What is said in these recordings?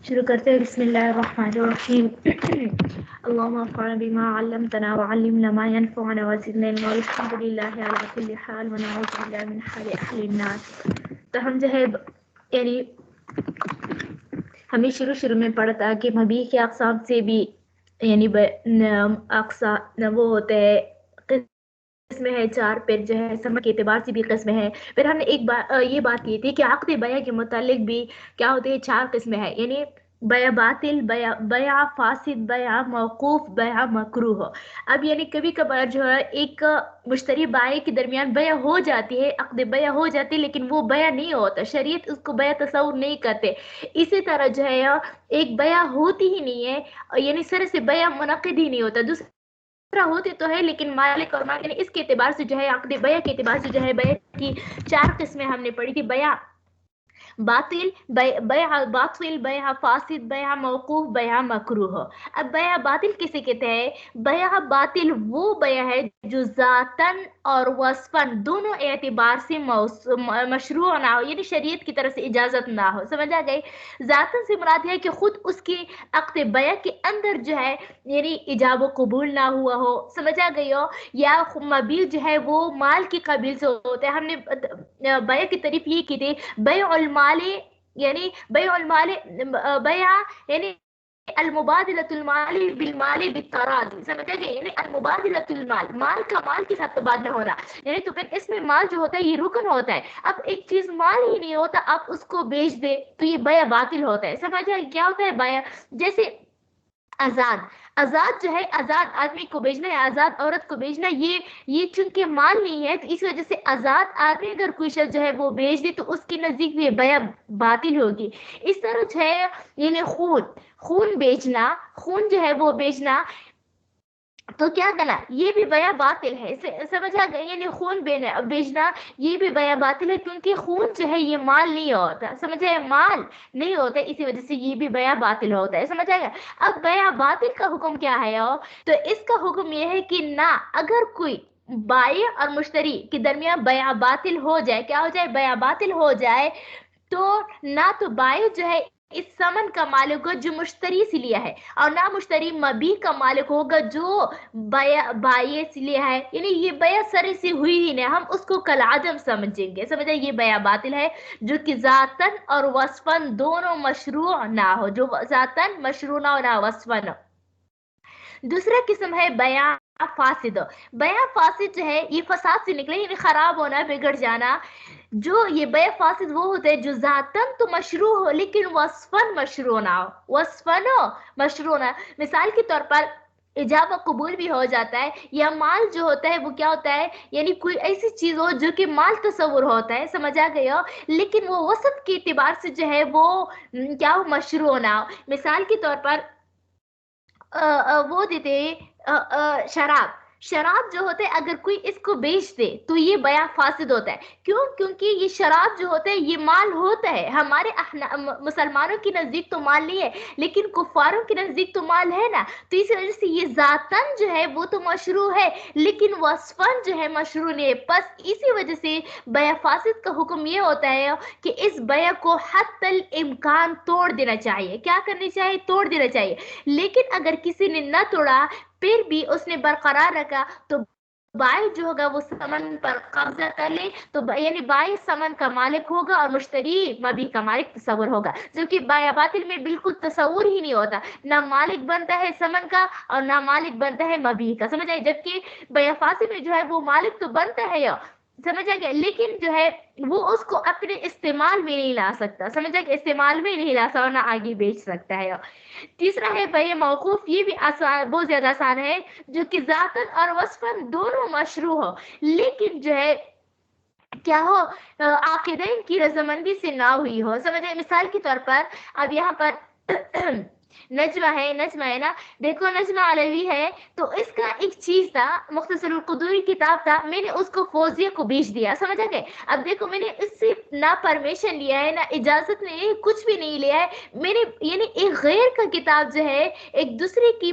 شروع کرتے ہیں. بسم اللہ الرحمن الرحیم. اللهم انفعنا بما علمتنا وعلمنا ما ينفعنا وزدنا علما والحمد لله على كل حال ونعوذ بالله من حال اهل النار. تو ہم جو ہے یعنی ہمیں شروع میں پڑھا تھا کہ مبیح کے اقسام سے بھی یعنی اقسام وہ ہوتے ہیں قسم ہے چار، پھر جو ہے سمجھ کے اعتبار سے بھی قسم ہے. پھر ہم نے ایک یہ بات کی تھی کہ عقد بیع کے متعلق بھی کیا ہوتے ہیں، چار قسمیں ہیں، یعنی بیع باطل، بیع فاسد، بیع موقوف، بیع مکروہ. اب یعنی کبھی کبھار جو ہے ایک مشتری بائع کے درمیان بیع ہو جاتی ہے، عقد بیع ہو جاتی ہے، لیکن وہ بیع نہیں ہوتا، شریعت اس کو بیع تصور نہیں کرتے. اسی طرح جو ہے ایک بیع ہوتی ہی نہیں ہے، یعنی سر سے بیع منعقد ہی نہیں ہوتا. دوسرا ہوتے تو ہے لیکن مالک اور مالک اس کے اعتبار سے جو ہے عقد بیع کے اعتبار سے جو ہے بیع کی چار قسمیں ہم نے پڑھی تھی. بیع باطل، بیع باطل، بیع فاسد، بیع موقوف، بیع مکروہ. اب بیع باطل کسے کہتے ہیں؟ بیع باطل وہ بیع ہے جو ذاتاً اور وصفاً دونوں اعتبار سے مشروع نہ ہو، یعنی شریعت کی طرف سے اجازت نہ ہو. سمجھ آ گئی؟ ذاتاً سے مراد ہے کہ خود اس کی عقد بیع کے اندر جو ہے یعنی ایجاب و قبول نہ ہوا ہو. سمجھ آ گئی ہو؟ یا مبیع جو ہے وہ مال کی قبیل سے ہوتا ہے. ہم نے بیع کی تعریف یہ کی تھی، بیع المال یعنی بیع المال، بیع یعنی المبادلۃ المال بالمال بالتراضی. سمجھ گئے؟ یعنی المبادلۃ المال، مال کا مال کے ساتھ تبادلہ ہونا. یعنی تو پھر اس میں مال جو ہوتا ہے یہ رکن ہوتا ہے. اب ایک چیز مال ہی نہیں ہوتا، آپ اس کو بیچ دے تو یہ بیع باطل ہوتا ہے. سمجھ گئے کیا ہوتا ہے بیع؟ جیسے آزاد جو ہے، آزاد آدمی کو بیچنا ہے، آزاد عورت کو بیچنا، یہ چونکہ مال نہیں ہے تو اس وجہ سے آزاد آدمی اگر کوئی شخص جو ہے وہ بیچ دے تو اس کے نزدیک بھی بیع باطل ہوگی. اس طرح جو ہے یعنی خون بیچنا، خون جو ہے وہ بیچنا تو کیا کرنا، یہ بھی بیع باطل ہے. سمجھ آ گئی؟ یعنی خون بیچنا یہ بھی بیع باطل ہے، کیونکہ خون جو ہے یہ مال نہیں ہوتا. سمجھ آئے؟ مال نہیں ہوتا، اسی وجہ سے یہ بھی بیع باطل ہوتا ہے. سمجھ آئے گا؟ اب بیع باطل کا حکم کیا ہے؟ تو اس کا حکم یہ ہے کہ نہ اگر کوئی بائع اور مشتری کے درمیان بیع باطل ہو جائے، کیا ہو جائے؟ بیع باطل ہو جائے تو نہ تو بائع جو ہے اس ثمن کا مالک ہوگا جو مشتری سے لیا ہے، اور نہ مشتری مبیع کا مالک ہوگا جو بائع سے لیا ہے. یعنی یہ بیع سرے سے ہوئی ہی نہیں، ہم اس کو کالعدم سمجھیں گے. سمجھے؟ یہ بیع باطل ہے جو کہ ذاتاً اور وصفاً دونوں مشروع نہ ہو، جو ذاتاً مشروع نہ ہو نہ وصفاً. دوسرا قسم ہے بیع فاسد. بیع فاسد جو ہے یہ فساد سے نکلے، یعنی خراب ہونا، بگڑ جانا. جو یہ بیع فاسد وہ ہوتا ہے جو ذاتاً تو مشروع ہو لیکن وصفاً مشروع نہ ہو، وصفاً مشروع نہ. مثال کے طور پر ایجاب و قبول بھی ہو جاتا ہے، یا مال جو ہوتا ہے وہ کیا ہوتا ہے، یعنی کوئی ایسی چیز ہو جو کہ مال تصور ہوتا ہے. سمجھ آ گئی ہو؟ لیکن وہ وسط کے اعتبار سے جو ہے وہ کیا ہو، مشروع نہ ہو. مثال کے طور پر وہ دیتے شراب جو ہوتے اگر کوئی اس کو بیچ دے تو یہ بیع فاسد ہوتا ہے. کیوں؟ کیونکہ یہ شراب جو ہوتا ہے یہ مال ہوتا ہے. ہمارے مسلمانوں کے نزدیک تو مال نہیں ہے لیکن کفاروں کے نزدیک تو مال ہے نا، تو اس وجہ سے یہ ذاتاً جو ہے وہ تو مشروع ہے لیکن وصفاً جو ہے مشروع نہیں ہے. بس اسی وجہ سے بیع فاسد کا حکم یہ ہوتا ہے کہ اس بیع کو حتی الامکان توڑ دینا چاہیے. کیا کرنی چاہیے؟ توڑ دینا چاہیے. لیکن اگر کسی نے نہ توڑا پھر بھی اس نے برقرار رکھا تو بائع جو ہوگا وہ ثمن پر قبضہ کر لے، تو یعنی بائع ثمن کا مالک ہوگا اور مشتری مبیع کا مالک تصور ہوگا. جبکہ بیع باطل میں بالکل تصور ہی نہیں ہوتا، نہ مالک بنتا ہے ثمن کا اور نہ مالک بنتا ہے مبیع کا. سمجھ آئے؟ جبکہ بیع فاسد میں جو ہے وہ مالک تو بنتا ہے، سمجھ آ گیا، لیکن جو ہے وہ اس کو اپنے استعمال میں نہیں لا سکتا. سمجھ آ گیا؟ استعمال میں نہیں لا سکتا اور نہ آگے بیچ سکتا ہے. تیسرا ہے بیع موقوف. یہ بھی آسان، بہت زیادہ آسان ہے، جو کہ ذاتاً اور وصفاً دونوں مشروع ہو لیکن جو ہے کیا ہو، عاقدین کی رضامندی سے نہ ہوئی ہو. سمجھے؟ مثال کے طور پر اب یہاں پر نجمہ ہے نا، دیکھو نجمہ علوی ہے تو اس کا ایک چیز تھا، مختصر القدوری کتاب تھا، میں نے اس کو فوزیہ کو بیچ دیا. سمجھ گئے؟ اب دیکھو میں نے اس سے نہ پرمیشن لیا ہے، نہ اجازت نہیں، کچھ بھی نہیں لیا ہے. میں نے یعنی ایک غیر کا کتاب جو ہے ایک دوسرے کی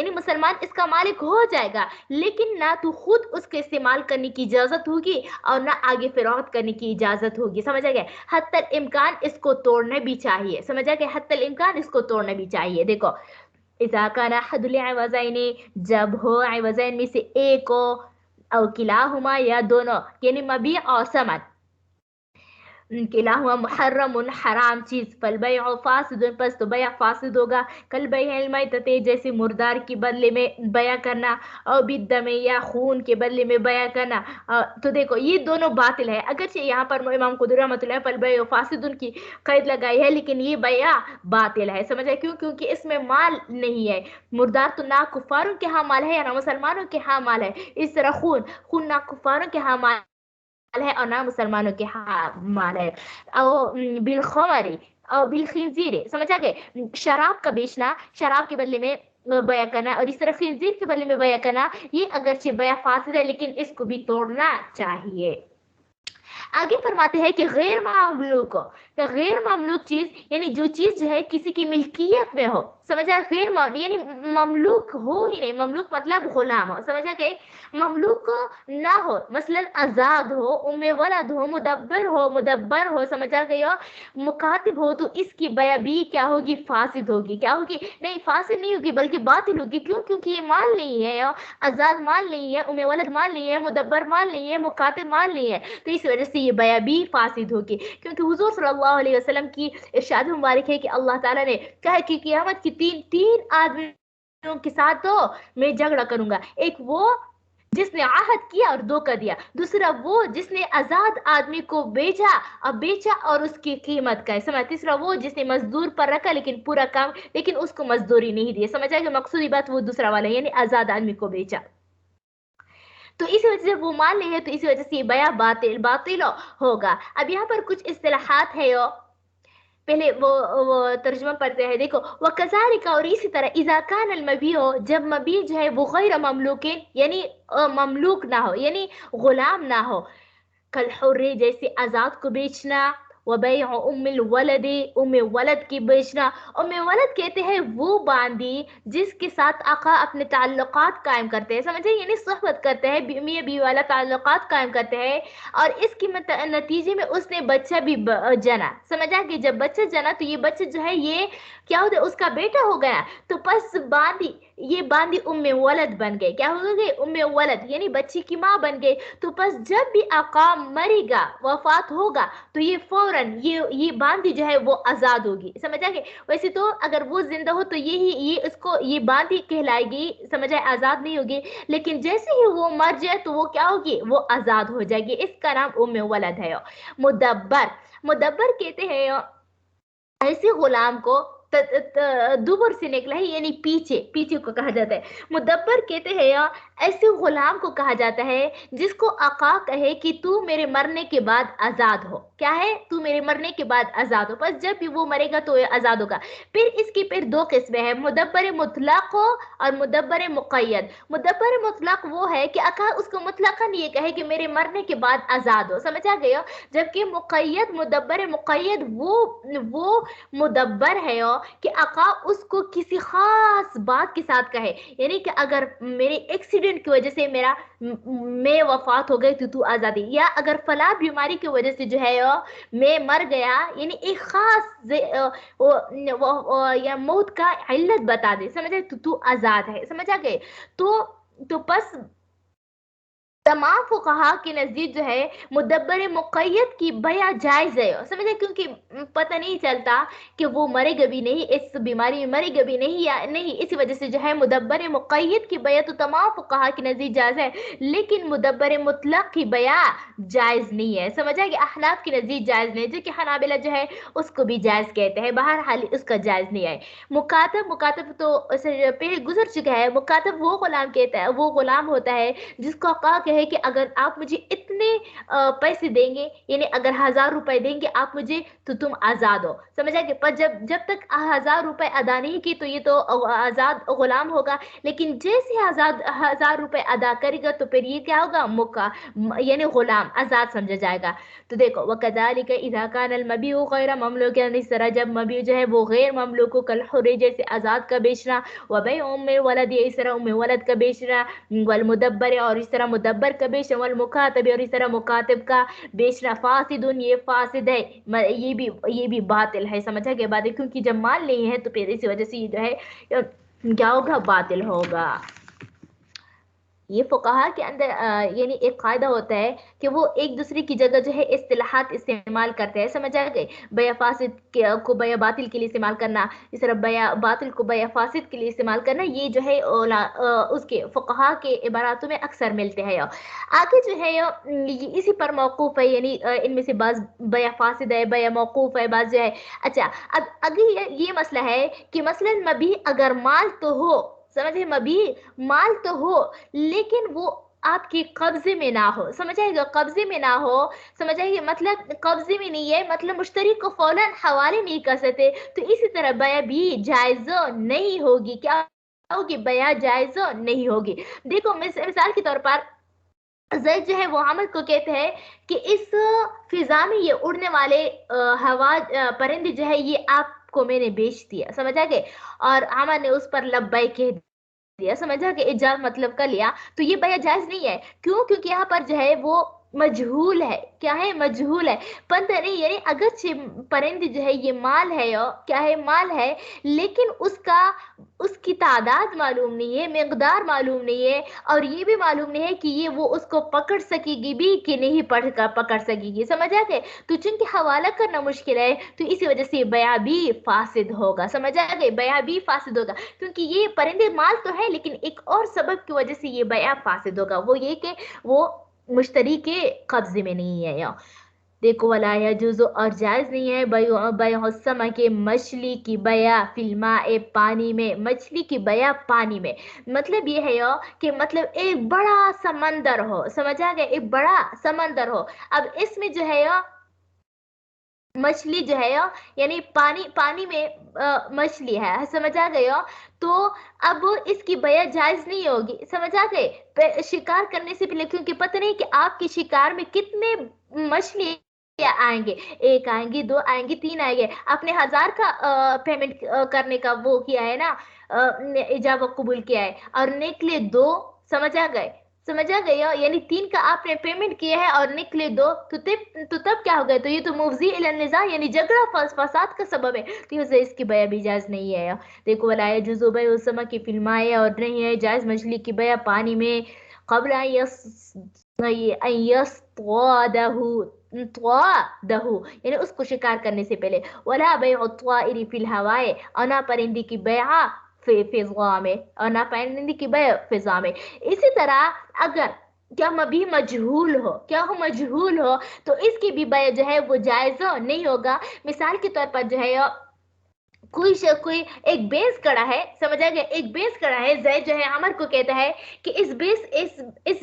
یعنی مسلمان اس کا مالک ہو جائے گا، لیکن نہ تو خود اس کے استعمال کرنے کی اجازت ہوگی اور نہ آگے فروخت کرنے کی اجازت ہوگی. سمجھا گیا؟ حتی الامکان اس کو توڑنا بھی چاہیے. سمجھا گیا؟ حتی الامکان اس کو توڑنا بھی چاہیے. دیکھو اذا کان احد العوضین، جب ہو عوضین میں سے ایک ہو، او کلاہما یا دونوں، یعنی مبیع اور ثمن، کلاہما محرم حرام چیز، فالبیع فاسد، پس تو بیع فاسد ہوگا. کل بیع المیتۃ، جیسے مردار کے بدلے میں بیع کرنا، اور بالدم یا خون کے بدلے میں بیع کرنا. تو دیکھو یہ دونوں باطل ہے. اگرچہ یہاں پر امام قدری رحمۃ اللہ فالبیع فاسد کی قید لگائی ہے، لیکن یہ بیع باطل ہے. سمجھا؟ کیوں؟ کیونکہ اس میں مال نہیں ہے. مردار تو نہ کفاروں کے ہاں مال ہے یا نہ مسلمانوں کے ہاں مال ہے. اس طرح خون نہ کفاروں کے ہاں مال ہے اور نہ مسلمانوں کے ہاں مال ہے. او بالخمر او بالخنزیر، سمجھا گئے؟ شراب کا بیچنا، شراب کے بدلے میں بیع کرنا، اور اس طرح خنزیر کے بدلے میں بیع کرنا، یہ اگرچہ بیع فاسد ہے لیکن اس کو بھی توڑنا چاہیے. آگے فرماتے ہیں کہ غیر مملوک، غیر مملوک چیز یعنی جو چیز جو ہے کسی کی ملکیت میں ہو. سمجھا؟ غیر یعنی مملوک ہو ہی نہیں. مملوک مطلب غلام ہو. سمجھا کہ مملوک نہ ہو، مثلا آزاد ہو، ام ولد ہو، مدبر ہو. سمجھا گیا؟ مکاتب ہو، تو اس کی بیع بھی کیا ہوگی؟ فاسد ہوگی. کیا ہوگی؟ نہیں فاسد نہیں ہوگی بلکہ باطل ہوگی. کیوں؟ کیونکہ یہ مال نہیں ہے، آزاد مال نہیں ہے، ام ولد مال نہیں ہے، مدبر مال نہیں ہے، مکاتب مال نہیں ہے. تو اس وجہ سے یہ بیع بھی فاسد ہوگی. کیونکہ حضور صلی اللہ علیہ وسلم کی ارشاد مبارک ہے کہ اللہ تعالیٰ نے کہا کہ قیامت کی تین آدمیوں کے ساتھ تو میں جھگڑا کروں گا. ایک وہ جس نے عہد کیا اور دھوکہ دیا، دوسرا وہ جس نے آزاد آدمی کو بیچا اور اس کی قیمت کا ہے. تیسرا وہ جس نے مزدور پر رکھا لیکن پورا کام، لیکن اس کو مزدوری نہیں دی. سمجھا کہ مقصودی بات وہ دوسرا والا یعنی آزاد آدمی کو بیچا. تو اس وجہ سے وہ مال نہیں ہے، تو اس وجہ سے یہ بیع باطل ہوگا. اب یہاں پر کچھ اصطلاحات ہے، پہلے وہ ترجمہ پڑھتے ہیں. دیکھو وَكَذَلِكَ، اور اسی طرح اذا كان الْمَبِيعُ، جب مبیع جو ہے وہ غیر مملوک یعنی مملوک نہ ہو یعنی غلام نہ ہو. کالحر، جیسے آزاد کو بیچنا. وبیع ام الولد، ام ولد کی بیچنا. ام ولد کہتے ہیں وہ باندی جس کے ساتھ آقا اپنے تعلقات قائم کرتے ہیں. سمجھے؟ یعنی صحبت کرتے ہیں، میاں بیوی والا تعلقات قائم کرتے ہیں، اور اس کی نتیجے میں اس نے بچہ بھی جنا. سمجھا کہ جب بچہ جنا تو یہ بچہ جو ہے یہ کیا ہوتا ہے؟ اس کا بیٹا ہو گیا. تو پس یہ باندی ام ولد بن گئے. کیا ہو گئے؟ ام ولد یعنی بچی کی ماں بن گئے. تو پس جب بھی آقا مرے گا، وفات ہوگا، تو یہ فوراً یہ باندی جو ہے وہ آزاد ہوگی. سمجھا کہ ویسے تو اگر وہ زندہ ہو تو یہ باندی کہلائے گی. سمجھا؟ آزاد نہیں ہوگی. لیکن جیسے ہی وہ مر جائے تو وہ کیا ہوگی؟ وہ آزاد ہو جائے گی. اس کا نام ام ولد ہے. مدبر کہتے ہیں ایسے غلام کو دبر سے نکلا ہے یعنی پیچھے کو کہا جاتا ہے. مدبر کہتے ہیں ایسے غلام کو کہا جاتا ہے جس کو آقا کہے کہ تو میرے مرنے کے بعد آزاد ہو. کیا ہے؟ تو میرے مرنے کے بعد آزاد ہو. بس جب بھی وہ مرے گا تو آزاد ہوگا. پھر اس کی دو قسمیں ہیں، مدبر مطلق اور مدبر مقید. مدبر مطلق وہ ہے کہ آقا اس کو مطلقاً یہ کہے کہ میرے مرنے کے بعد آزاد ہو. سمجھا گیا؟ جبکہ مدبر مقید وہ مدبر ہے کہ آقا اس کو کسی خاص بات کے ساتھ کہے. یعنی کہ اگر میرے ایکسیڈنٹ کی وجہ سے میں وفات ہو گئی تو آزادی، یا اگر فلاں بیماری کی وجہ سے جو ہے میں مر گیا، یعنی ایک خاص یا موت کا علت بتا دے. سمجھا؟ تو آزاد ہے. سمجھا گئے؟ تو پس تمام فقہا کے نزدیک جو ہے مدبر مقید کی بیع جائز ہے. سمجھے؟ کیونکہ پتہ نہیں چلتا کہ وہ مرے گا بھی نہیں، اس بیماری میں مرے گا بھی نہیں یا نہیں. اسی وجہ سے جو ہے مدبر مقید کی بیع تو تمام فقہا کے نزدیک جائز ہے، لیکن مدبر مطلق کی بیع جائز نہیں ہے. سمجھا کہ احناف کے نزدیک جائز نہیں، جو کہ حنابلہ جو ہے اس کو بھی جائز کہتے ہیں. بہرحال اس کا جائز نہیں ہے. مکاتب تو پہلے گزر چکا ہے. مکاتب وہ غلام کہتا ہے، وہ غلام ہوتا ہے جس کو آقا کہے ہے کہ اگر آپ مجھے اتنے پیسے دیں گے، یعنی اگر 1000 روپے دیں گے آپ مجھے تو تم آزاد ہو، سمجھا کہ پر جب تک 1000 روپے ادا نہیں کی تو یہ تو آزاد غلام ہوگا، لیکن جیسے 1000 روپے ادا کرے گا تو پھر یہ کیا ہوگا، یعنی غلام آزاد سمجھا جائے گا۔ تو دیکھو وَكَذَلِكَ إِذَا كَانَ الْمَبِيعُ غَيْرَ مَمْلُوكٍ، یعنی اس طرح جب مبیع جو ہے وہ غیر مملوک ہو، کالحر جیسے آزاد کا بیچنا، وَبَيْعُ أُمِّ الْوَلَدِ اس طرح ام ولد کا بیچنا، والمدبر اور اس طرح مدبر کا بیچنا، والمکاتب اور اس طرح مکاتب کا بیچنا، فاسد یہ فاسد ہے، یہ بھی باطل ہے، سمجھا گیا بات ہے، کیونکہ جب مال نہیں ہے تو پھر اسی وجہ سے یہ جو ہے کیا ہوگا، باطل ہوگا۔ یہ فقہا کے اندر یعنی ایک قاعدہ ہوتا ہے کہ وہ ایک دوسرے کی جگہ جو ہے اصطلاحات استعمال کرتے ہیں، سمجھا گئے، بیع فاسد کو بیع باطل کے لیے استعمال کرنا، اس طرح بیع باطل کو بیع فاسد کے لیے استعمال کرنا، یہ جو ہے اس کے فقہا کے عباراتوں میں اکثر ملتے ہیں۔ آگے جو ہے اسی پر موقوف ہے، یعنی ان میں سے بعض بیع فاسد ہے، بیع موقوف ہے، بعض جو ہے۔ اچھا اب آگے یہ مسئلہ ہے کہ مثلا مبیع اگر مال تو ہو، سمجھے، مبیع مال تو ہو لیکن وہ آپ کے قبضے میں نہ ہو، سمجھائے گا، قبضے میں نہ ہو، سمجھائے گا، مطلب قبضے میں نہیں ہے، مطلب مشتری کو فوراً حوالے نہیں کر سکتے، تو اسی طرح بیع بھی جائز نہیں ہوگی، کیا ہوگی، بیع جائز نہیں ہوگی۔ دیکھو مثال کے طور پر زید جو ہے وہ عمر کو کہتے ہیں کہ اس فضا میں یہ اڑنے والے ہوا پرندے جو ہے یہ آپ کو میں نے بیچ دیا، سمجھا گئے، اور عمر نے اس پر لبیک کہہ دیا، سمجھا کہ ایجاب مطلب کا لیا، تو یہ بیع جائز نہیں ہے، کیوں، کیونکہ یہاں پر جو ہے وہ مجہول ہے، کیا ہے، مجہول ہے، پتہ نہیں، یعنی اگرچہ پرندے جو ہے یہ مال ہے، کیا ہے، مال ہے، لیکن اس کی تعداد معلوم نہیں ہے، مقدار معلوم نہیں ہے، اور یہ بھی معلوم نہیں ہے کہ یہ وہ اس کو پکڑ سکے گی بھی کہ نہیں پکڑ سکے گی، سمجھا گئے، تو چونکہ حوالہ کرنا مشکل ہے تو اسی وجہ سے بیع بھی فاسد ہوگا، سمجھا گئے، بیع بھی فاسد ہوگا، کیونکہ یہ پرندے مال تو ہے لیکن ایک اور سبب کی وجہ سے یہ بیع فاسد ہوگا، وہ یہ کہ وہ مشتری کے قبضے میں نہیں ہے۔ دیکھو ولا یجوز، اور جائز نہیں ہے، بیع السمک، مچھلی کی بیع، فی الماء، پانی میں، مچھلی کی بیع پانی میں، مطلب یہ ہے کہ مطلب ایک بڑا سمندر ہو، سمجھا گیا، ایک بڑا سمندر ہو، اب اس میں جو ہے مچھلی جو ہے یعنی پانی میں مچھلی ہے، سمجھا گیا، تو اب اس کی بیع جائز نہیں ہوگی، سمجھا گئے، شکار کرنے سے پہلے، کیونکہ پتہ نہیں کہ آپ کے شکار میں کتنے مچھلی آئیں گے، ایک آئیں گی، دو آئیں گی، تین آئیں گے، آپ نے 1000 کا پیمنٹ کرنے کا وہ کیا ہے نا، اجابت قبول کیا ہے، اور نکلے دو، سمجھا گئے، یعنی 3 کا آپ نے پیمنٹ کیا ہے اور نکلے 2، تو تب کیا ہو گیا، تو یہ تو مفضی الی النزاع، یعنی جھگڑا فساد کا سبب ہے، تو اس کی بیع بھی جائز نہیں ہے۔ دیکھو ولا یجوز بیع السمک فی الماء، اور نہیں ہے جائز مچھلی کی بیع پانی میں، قبل ان یصطادہ، یعنی اس کو شکار کرنے سے پہلے، ولا بیع الطائر فی الہواء، اور نہ پرندے کی بیع فضا میں، اور نہ پرندے کی بیع فضا میں۔ اسی طرح اگر کیا مبیع مجہول ہو، کیا ہو، مجہول ہو، تو اس کی بھی بیع جو ہے وہ جائز نہیں ہوگا۔ مثال کے طور پر جو ہے کوئی ایک بھینس کڑا ہے، سمجھا گیا، ایک بھینس کڑا ہے، زید جو ہے عمر کو کہتا ہے کہ اس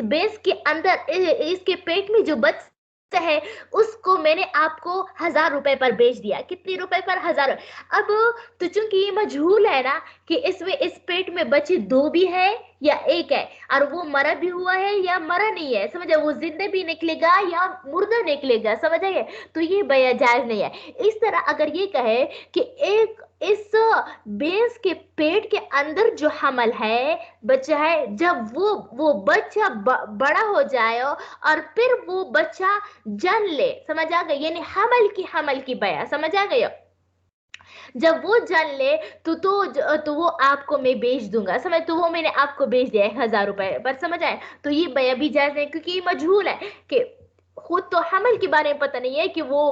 بھینس کے اندر، اس کے پیٹ میں جو بچہ ہے اس کو میں نے آپ کو 1000 روپے پر بیچ دیا، کتنے روپے پر، 1000۔ اب تو چونکہ یہ مجہول ہے نا کہ اس پیٹ میں بچے 2 بھی ہے یا 1 ہے، اور وہ مرا بھی ہوا ہے یا مرا نہیں ہے، سمجھا، وہ زندہ بھی نکلے گا یا مردہ نکلے گا، سمجھا گیا، تو یہ بیع جائز نہیں ہے۔ اس طرح اگر یہ کہے کہ اس بھینس کے پیٹ کے اندر جو حمل ہے، بچہ ہے، جب وہ بچہ بڑا ہو جائے اور پھر وہ بچہ جن لے، سمجھا گیا، یعنی حمل کی بیع، سمجھا گیا، جب وہ جن لے تو وہ آپ کو میں بیچ دوں گا، سمجھ، تو وہ میں نے آپ کو بیچ دیا 1000 روپے پر، سمجھ آئے، تو یہ بیع بھی جائز نہیں، کیونکہ یہ مجہول ہے کہ خود تو حمل کے بارے میں پتہ نہیں ہے کہ وہ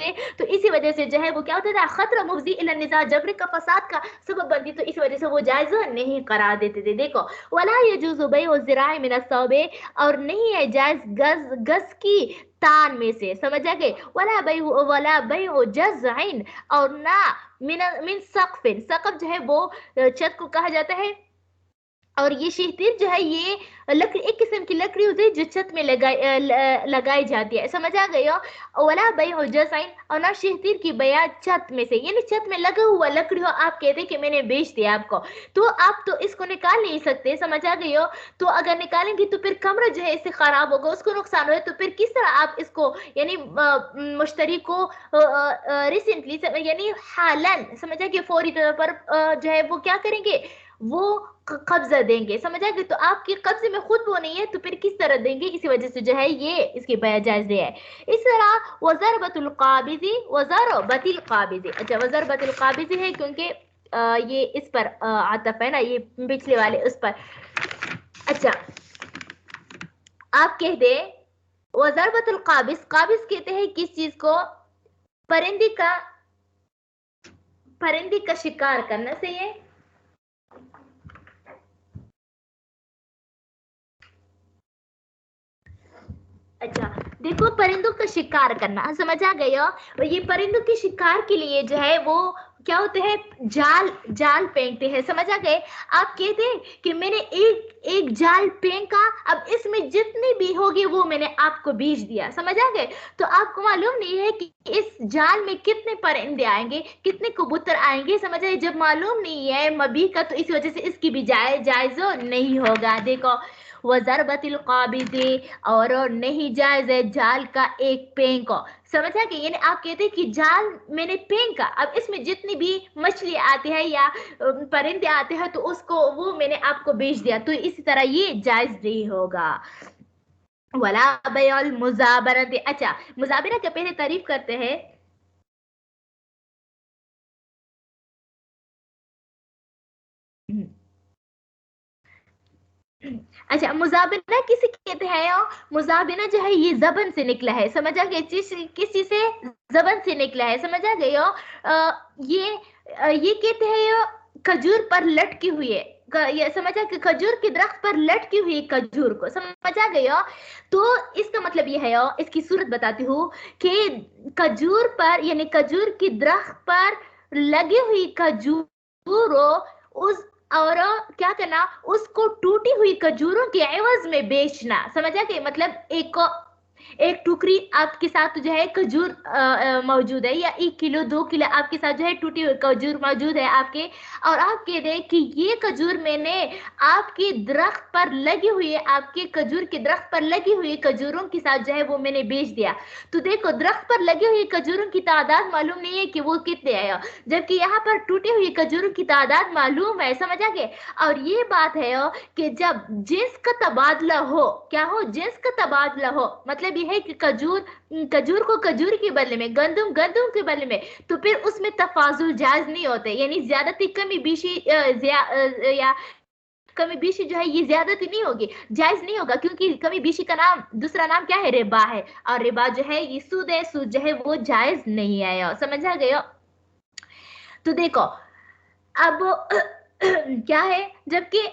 تو اسی وجہ سے جو ہے وہ کیا ہوتا تھا خطرہ مفضی الی النزاع جبر کا فساد کا سبب بنتی تو اس وجہ سے وہ جائز نہیں قرار دیتے تھے. دیکھو ولا يجوز بيع الذراع من الثوب اور نہیں ہے جائز گز کی تان میں سے سمجھا گئے ولا بیع جزع اور نہ من سقف سقف جو ہے وہ چھت کو کہا جاتا ہے اور یہ شہتیر جو ہے یہ لکڑی ایک قسم کی لکڑی ہوتی ہے جو چھت میں لگائی جاتی ہے سمجھ آ گئی ہو ولا بیع جزع اور نہ شہتیر کی بیع چھت میں سے یعنی چھت میں لگا ہوا لکڑی ہو آپ کہتے ہیں کہ میں نے بیچ دیا آپ کو تو آپ تو اس کو نکال نہیں سکتے سمجھ آ گئی ہو تو اگر نکالیں گے تو پھر کمرہ جو ہے اس سے خراب ہوگا اس کو نقصان ہوگا تو پھر کس طرح آپ اس کو یعنی مشتری کو ریسنٹلی یعنی حالن سمجھا کہ فوری طور پر جو ہے وہ کیا کریں گے وہ قبضہ دیں گے سمجھا گے تو آپ کے قبضے میں خود وہ نہیں ہے تو پھر کس طرح دیں گے اسی وجہ سے جو ہے یہ اس کی بیع جائز ہے اس طرح وضربۃ القابض اچھا وضربۃ القابض ہے کیونکہ یہ اس پر عطف ہے نا یہ پچھلے والے اس پر اچھا آپ کہہ دیں وضربۃ القابض قابض کہتے ہیں کس چیز کو پرندے کا شکار کرنا سے یہ اچھا دیکھو پرندوں کا شکار کرنا سمجھ آ گئی ہو یہ پرندوں کے شکار کے لیے جو ہے وہ کیا ہوتے ہیں جال پھینکتے ہیں سمجھ آ گئے آپ کہتے ہیں کہ میں نے ایک جال پھینکا اب اس میں جتنی بھی ہوگی وہ میں نے آپ کو بیچ دیا سمجھ آ گئے تو آپ کو معلوم نہیں ہے کہ اس جال میں کتنے پرندے آئیں گے کتنے کبوتر آئیں گے سمجھ آئے جب معلوم نہیں ہے مبیح کا تو اس وجہ سے اس کی بھی جائز نہیں ہوگا دیکھو وضربۃ القابض اور نہیں جائز ہے جال کا ایک پھینکو سمجھا کہ یعنی آپ کہتے ہیں کہ جال میں نے پھینکا اب اس میں جتنی بھی مچھلی آتی ہے یا پرندے آتے ہیں تو اس کو وہ میں نے آپ کو بیچ دیا تو اسی طرح یہ جائز نہیں ہوگا ولا بیع المزابنہ اچھا مزابنہ کے پہلے تعریف کرتے ہیں اچھا مزابنہ کسی کہتے ہیں مزابنہ جو ہے یہ زبان سے نکلا ہے سمجھا گیا کس چیز سے زبان سے نکلا ہے سمجھا گئی ہو یہ کہتے ہیں کھجور پر لٹکی ہوئی ہے یہ سمجھا کہ کھجور کے درخت پر لٹکی ہوئی کھجور کو سمجھا گئی ہو تو اس کا مطلب یہ ہے اس کی صورت بتاتی ہوں کہ کھجور پر یعنی کھجور کی درخت پر لگی ہوئی کھجور اس اور کیا کرنا اس کو ٹوٹی ہوئی کھجوروں کے عوض میں بیچنا سمجھا کہ مطلب ایک ٹوکری آپ کے ساتھ جو ہے کھجور موجود ہے یا 1 کلو 2 کلو آپ کے ساتھ جو ہے ٹوٹی ہوئی کھجور موجود ہے آپ کے اور آپ کہہ دیں کہ یہ کھجور میں نے آپ کے درخت پر لگی ہوئی آپ کے کھجور کے درخت پر لگی ہوئی کھجوروں کے ساتھ جو ہے وہ میں نے بیچ دیا تو دیکھو درخت پر لگی ہوئی کھجوروں کی تعداد معلوم نہیں ہے کہ وہ کتنے ہیں جبکہ یہاں پر ٹوٹی ہوئی کھجوروں کی تعداد معلوم ہے سمجھا گیا اور یہ بات ہے کہ جب جنس کا تبادلہ ہو کیا ہو جنس کا تبادلہ ہو مطلب یہ ہے کہ کھجور کو کھجور کے بدلے میں گندم کے بدلے میں تو پھر اس میں تفاضل جائز نہیں ہوتے یعنی زیادتی کمی بیشی یا کمی بیشی جو ہے یہ زیادتی نہیں ہوگی جائز نہیں ہوگا کیونکہ کمی بیشی کا نام دوسرا نام کیا ہے ربا ہے اور ربا جو ہے یہ سود ہے سود جو ہے وہ جائز نہیں ہے سمجھا گیا تو دیکھو اب کیا ہے جبکہ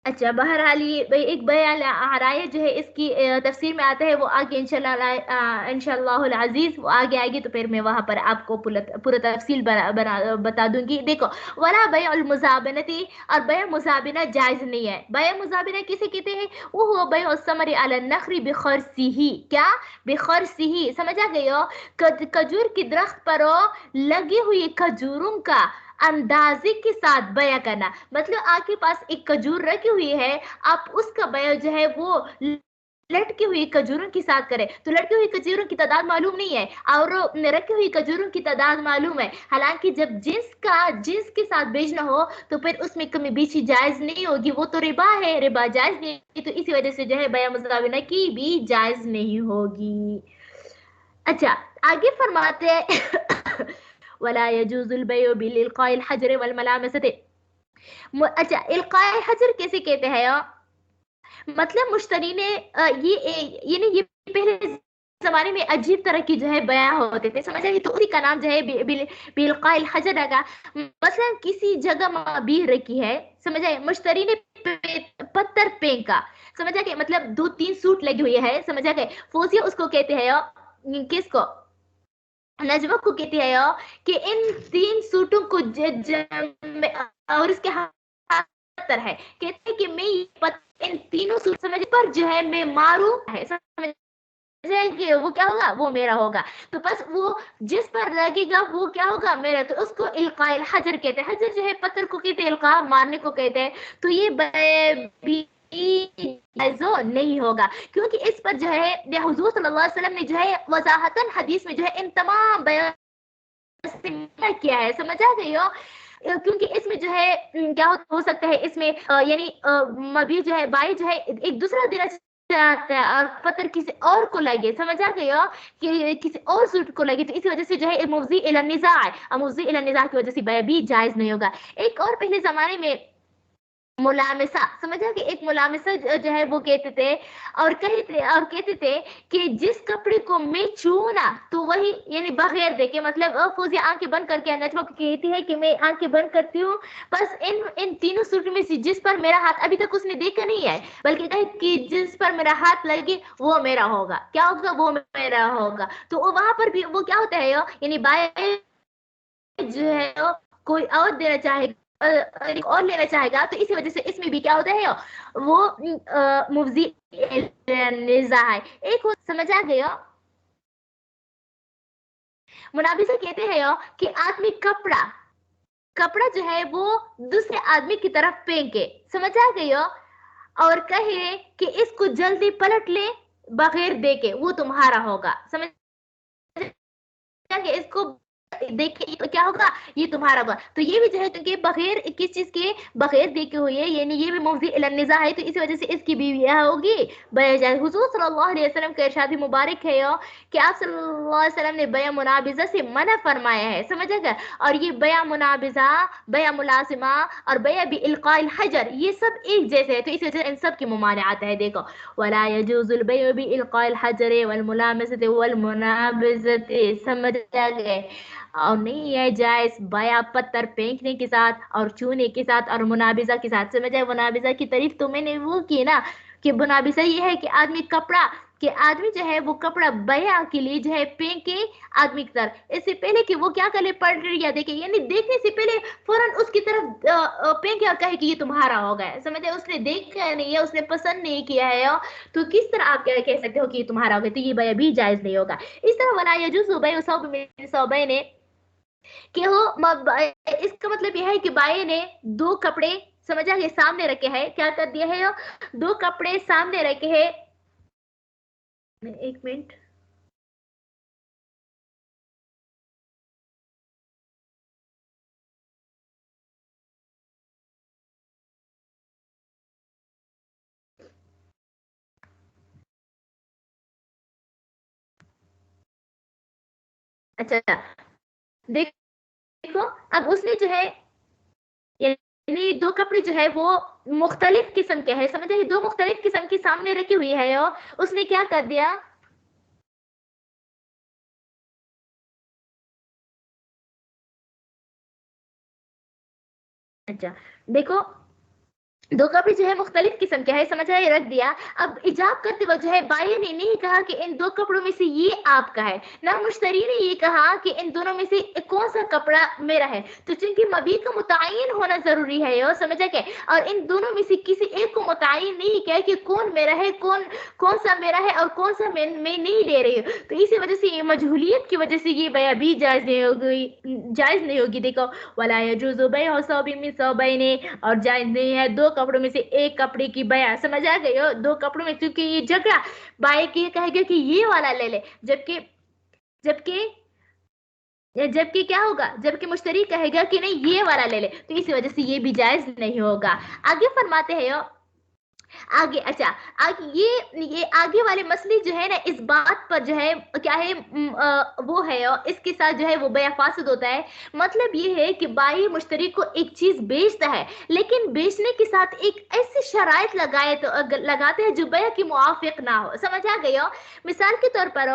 اچھا بہرحال یہ ایک بیان آرائے جو ہے اس کی تفسیر میں آتا ہے وہ آگے انشاءاللہ العزیز وہ آگے آئے گی تو پھر میں وہاں پر آپ کو پورا تفصیل بتا دوں گی دیکھو ولا بیع المزابنہ اور بیع مزابنہ جائز نہیں ہے بیع مزابنہ کسے کہتے ہیں وہ ہوا بیع الثمر علی النخل بخرسہ کیا بخرسہ سمجھا گئی ہو کھجور کے درخت پر لگی ہوئی کھجوروں کا اندازے کے ساتھ بیع کرنا مطلب آپ کے پاس ایک کھجور رکھی ہوئی ہے آپ اس کا بیع جو ہے وہ لٹکی ہوئی کھجوروں کے ساتھ کریں تو لٹکی ہوئی کھجوروں کی تعداد معلوم نہیں ہے اور رکھی ہوئی کھجوروں کی تعداد معلوم ہے حالانکہ جب جنس کے ساتھ بیچنا ہو تو پھر اس میں کمی بیشی جائز نہیں ہوگی وہ تو ربا ہے ربا جائز نہیں تو اسی وجہ سے جو ہے بیع مزابنہ کی بھی جائز نہیں ہوگی اچھا آگے فرماتے ہیں ولا يجوز البيع بالإلقاء الحجر والملامسة اچھا القاء حجر کیسے کہتے ہیں مطلب مشتری نے یہ پہلے زمانے میں عجیب طرح کی جو ہے بیاں ہوتے تھے، سمجھا کہ تو اسی کا نام جو ہے بالقاء الحجر رکھا. مثلا کسی جگہ مبیح رکھی ہے، سمجھا مشتری نے پتھر پھینکا، سمجھا کہ مطلب 2-3 سوٹ لگی ہوئی ہے، سمجھا کہ فوزیہ اس کو کہتے ہیں، کس کو، نجمہ کو کہتی ہے کہ ان 3 سوٹوں کو اور اس کے ہاتھ پتھر ہے، کہتے ہیں کہ میں ان تینوں سوٹ سمجھ پر جو ہے میں ماروں ہے، کہ وہ کیا ہوگا، وہ میرا ہوگا. تو بس وہ جس پر لگے گا وہ کیا ہوگا، میرا. تو اس کو القاء الحجر کہتے ہیں. حجر جو ہے پتھر کو کہتے ہیں، القاء مارنے کو کہتے ہیں. تو یہ بھی نہیں ہوگا، کیونکہ اس پر جو ہے حضور صلی اللہ علیہ وسلم نے جو ہے وضاحتاً حدیث میں جو ہے ان تمام بیان کیا ہے، سمجھا گئی ہو. کیونکہ اس میں جو ہے کیا ہو سکتا ہے، اس میں یعنی مبی جو ہے بائی جو ہے ایک دوسرا دینا چاہتا ہے اور پتھر کسی اور کو لگے، سمجھا گئی ہو، کہ کسی اور سوٹ کو لگے، تو اسی وجہ سے جو ہے موضوع الی النزاع ہے، موضوع الی النزاع کی وجہ سے بیع بھی جائز نہیں ہوگا. ایک اور پہلے زمانے میں ملامسہ، سمجھا کہ ایک ملامسہ جو ہے وہ کہتے تھے اور کہتے تھے کہ جس کپڑے کو میں چھوں نا تو وہی، یعنی بغیر دیکھے، مطلب فوزی آنکھیں بند کر کے نجمہ کو کہتی ہے کہ میں آنکھیں بند کرتی ہوں، بس ان تینوں سوٹ میں سے جس پر میرا ہاتھ، ابھی تک اس نے دیکھا نہیں ہے بلکہ کہے کہ جس پر میرا ہاتھ لگے وہ میرا ہوگا، کیا ہوگا، وہ میرا ہوگا. تو وہاں پر بھی وہ کیا ہوتا ہے، یعنی بائے جو ہے کوئی اور دینا چاہے اور لینا چاہے گا، تو اسی وجہ سے اس میں بھی کیا ہوتا ہے، وہ مفضی نزاع ہے. ایک سمجھا گیا، منابذہ کہتے ہیں کہ آدمی کپڑا جو ہے وہ دوسرے آدمی کی طرف پھینکے، سمجھا گئی ہو، اور کہے کہ اس کو جلدی پلٹ لے بغیر دیکھے وہ تمہارا ہوگا، سمجھ کہ اس کو دیکھے تو کیا ہوگا، یہ تمہارا ہوگا. تو یہ بھی جو ہے کہ بغیر کس چیز کے، بغیر دیکھے ہوئے، یعنی یہ بھی موضوع الی النزاع ہے، تو اسی وجہ سے اس کی بھی ہوگی بیع جائز. حضور صلی اللہ علیہ وسلم کا ارشاد مبارک ہے کہ آپ صلی اللہ علیہ وسلم نے بیع منابذہ سے منع فرمایا ہے، سمجھا گیا. اور یہ بیع منابذہ، بیع ملازمہ اور بیع بالقاء الحجر یہ سب ایک جیسے ہے، تو اس وجہ سے ان سب کی ممانعت ہے. دیکھو، ولا يجوز البيع بالقاء الحجر والملامسة والمنابذة، سمجھ گئے. اور نہیں ہے جائز بیع پتھر پھینکنے کے ساتھ اور چونے کے ساتھ اور منابذہ کے ساتھ، سمجھا. منابذہ کی تعریف تو میں نے وہ کی نا کہ منابذہ یہ ہے کہ آدمی جو ہے وہ کپڑا بیع کے لیے جو ہے پھینکے آدمی کی طرف، اس سے پہلے کہ وہ کیا کرے، پڑھ یا دیکھے، یعنی دیکھنے سے پہلے فوراً اس کی طرف پھینکے اور کہے کہ یہ تمہارا ہو گیا، سمجھے. اس نے دیکھا نہیں ہے، اس نے پسند نہیں کیا ہے، تو کس طرح آپ کہہ سکتے ہو کہ یہ تمہارا ہو گیا؟ تو یہ بیع بھی جائز نہیں ہوگا. اس طرح ولا يجوز بیع ثوب من ثوبین، کہ وہ اس کا مطلب یہ ہے کہ بائے نے 2 کپڑے، سمجھا، یہ سامنے رکھے ہیں، کیا کر دیا ہے، 2 کپڑے سامنے رکھے ہیں. ایک منٹ، اچھا دیکھو، اب اس نے جو ہے یعنی 2 کپڑے جو ہے وہ مختلف قسم کے ہیں، سمجھا. یہ 2 مختلف قسم کی سامنے رکھی ہوئی ہے، اس نے کیا کر دیا، اچھا دیکھو 2 کپڑے جو ہے مختلف قسم کے ہے، سمجھا، یہ رکھ دیا. اب ایجاب کرتے وقت جو ہے بائی نے نہیں کہا کہ ان 2 کپڑوں میں سے یہ آپ کا ہے، نہ مشتری نے یہ کہا کہ ان دونوں میں سے کون سا کپڑا میرا ہے. تو چونکہ مبیع کا متعین ہونا ضروری ہے، سمجھا کہ، اور ان دونوں میں سے کسی ایک کو متعین نہیں کیا کہ کون میرا ہے، کون سا میرا ہے اور کون سا میں نہیں لے رہی ہوں. تو اسی وجہ سے یہ مجہولیت کی وجہ سے یہ بیع بھی جائز نہیں ہوگی. دیکھو، ولا يجوز بیع ثوب من ثوبین، اور جائز نہیں ہے 2 کپڑوں میں سے ایک کپڑے کی بیع، سمجھ آ گئی ہو. 2 کپڑوں میں، کیونکہ یہ جگہ بائی کی کہے گا کہ یہ والا لے لے، جبکہ کیا ہوگا، جبکہ مشتری کہے گا کہ نہیں یہ والا لے لے، تو اسی وجہ سے یہ بھی جائز نہیں ہوگا. آگے فرماتے ہیں آگے اچھا آگے یہ آگے والے مسئلے جو ہے نا اس بات پر جو ہے کیا ہے وہ ہے اور اس کے ساتھ جو ہے وہ بیع فاسد ہوتا ہے. مطلب یہ ہے کہ بائی مشتری کو ایک چیز بیچتا ہے لیکن بیچنے کے ساتھ ایک ایسی شرائط لگاتے ہیں جو بیع کے موافق نہ ہو. سمجھ آ گئی ہو؟ مثال کے طور پر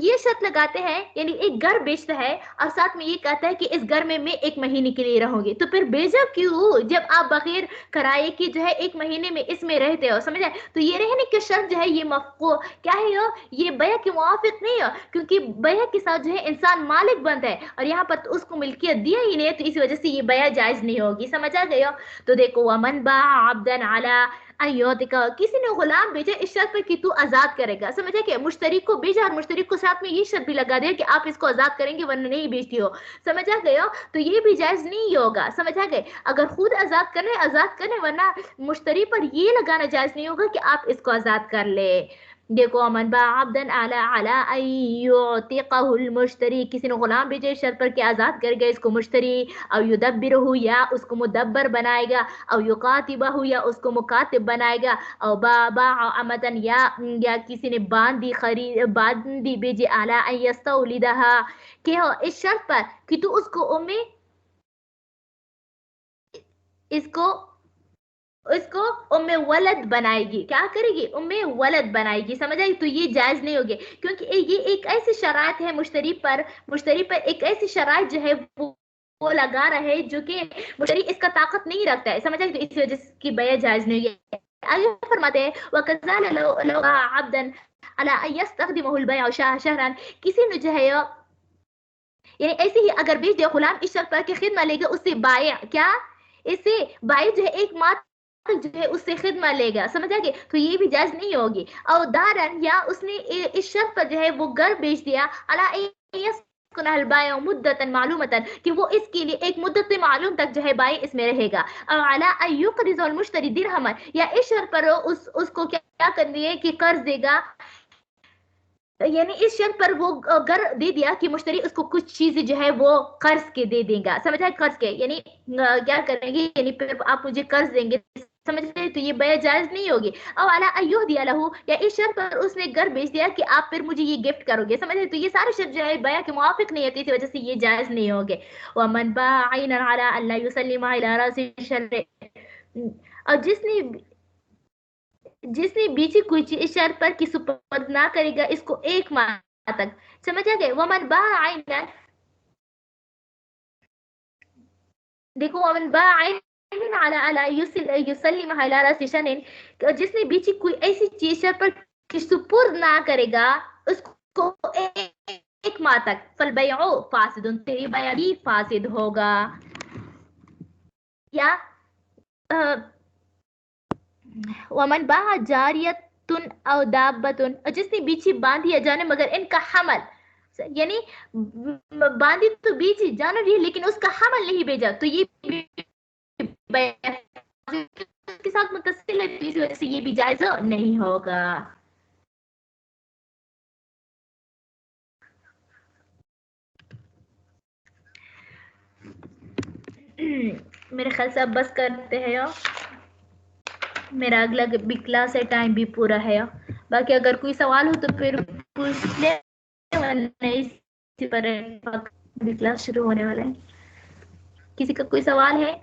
یہ شرط لگاتے ہیں یعنی ایک گھر بیچتا ہے اور ساتھ میں یہ کہتا ہے کہ اس گھر میں 1 مہینے کے لیے رہوں گی. تو پھر بیچا کیوں جب آپ بغیر کرائے کی جو ہے 1 مہینے میں اس میں رہتے ہو؟ سمجھا؟ تو یہ رہنے کی شرط جو ہے یہ مفقو کیا ہے یہ بیع کے موافق نہیں ہو کیونکہ بیع کے ساتھ جو ہے انسان مالک بنتا ہے اور یہاں پر تو اس کو ملکیت دیا ہی نہیں ہے تو اس وجہ سے یہ بیع جائز نہیں ہوگی. سمجھ آ گئی ہو؟ تو دیکھو ومن باع عبدا علی ایوتک کسی نے غلام بیچا اس شرط پر کہ تو آزاد کرے گا. سمجھا کہ مشتری کو بیچا اور مشتری کو ساتھ میں یہ شرط بھی لگا دیا کہ آپ اس کو آزاد کریں گے ورنہ نہیں بیچتی ہو. سمجھ آ گئے ہو؟ تو یہ بھی جائز نہیں ہوگا. سمجھ آ گئے؟ اگر خود آزاد کرنے ورنہ مشتری پر یہ لگانا جائز نہیں ہوگا کہ آپ اس کو آزاد کر لے. دیکھو من باع عبدا علی ان یعتقہ المشتری کسی نے غلام بیچے شرط پر کہ آزاد کرے گا اس کو مشتری او یدبرہ یا اس کو مدبر بنائے گا او یقاتبہ یا اس کو مکاتب بنائے گا او باع امتا یا کسی نے باندی بیچے علی ان یستولدہا کہ اس شرط پر کہ تو اس کو ام ولد بنائے گی. کیا کرے گی؟ ام ولد بنائے گی. سمجھ آئی؟ تو یہ جائز نہیں ہوگی کیونکہ یہ ایک ایسی شرائط ہے مشتری پر ایک ایسی شرائط جو ہے وہ لگا رہے جو کہ مشتری اس کا طاقت نہیں رکھتا ہے. سمجھ آئی؟ تو اس وجہ سے کی بیع جائز نہیں ہوگی. آگے فرماتے ہیں وَكَذَلَ لَوْ بَاعَ عَبْدًا عَلَىٰ أَن يَسْتَخْدِمَهُ الْبَيْعُ شَهْرًا کسی نے جو ہے یعنی ایسے ہی اگر بیچ دیا غلام اس شرط پر کہ خدمت لے گا اس سے بائع کیا اس سے بائع جو ہے 1 ماہ جو ہے اس سے خدمت لے گا. سمجھ آگے؟ تو یہ بھی جائز نہیں ہوگی. اور دارن یا اس نے اس شرط پر جو ہے وہ گھر بیچ دیا البائع مدتا معلومتا کہ وہ اس کے لیے ایک مدت معلوم تک جو ہے بائع اس میں رہے گا. اور علی ان یقرض المشتری درہما یا اس شرط پر اس کو کیا کرنی ہے کہ قرض دے گا یعنی اس شرط پر وہ گھر دے دیا کہ مشتری اس کو کچھ چیزیں جو ہے وہ قرض کے دے دے گا. سمجھا؟ قرض کے یعنی کیا کریں گے یعنی پھر آپ مجھے قرض دیں گے. سمجھ گئے؟ تو یہ بیع جائز نہیں ہوگی. او علی ان یہدی لہ یا اس شرط پر اس نے گھر بیچ دیا کہ آپ پھر مجھے یہ گفٹ کرو گے. سمجھ گئے؟ تو یہ سارے شرط جو ہے بیع کے موافق نہیں ہوتی اس وجہ سے یہ جائز نہیں ہوگے. ومن باع عینا علی ان لا یسلم الی راس الشرع اور جس نے بیچی کوئی چیز اس شرط پر کہ سپرد نہ کرے گا اس کو 1 ماہ تک. سمجھ آ گئے؟ ومن باع عینا دیکھو ومن باع عینا علی الا یسلم الی راس شرع جس نے بیچی کوئی ایسی چیز شرط پر کہ سپرد نہ کرے گا اس کو 1 ماہ تک فالبیع فاسد تیری بیع بھی فاسد ہوگا. یا ومن باع جاریۃ او دابۃ جس نے بیچی باندھی یا جانور مگر ان کا حمل یعنی باندھی تو بیچی جانور ہی لیکن اس کا حمل نہیں بھیجا تو یہ کے ساتھ متصل ہے تو اس وجہ سے یہ بھی جائز نہیں ہوگا. میرے خیال سے اب بس کرتے ہیں میرا اگلا بھی کلاس ہے ٹائم بھی پورا ہے. باقی اگر کوئی سوال ہو تو پھر پوچھ لیں. اسی پر کلاس شروع ہونے والا ہے. کسی کا کوئی سوال ہے؟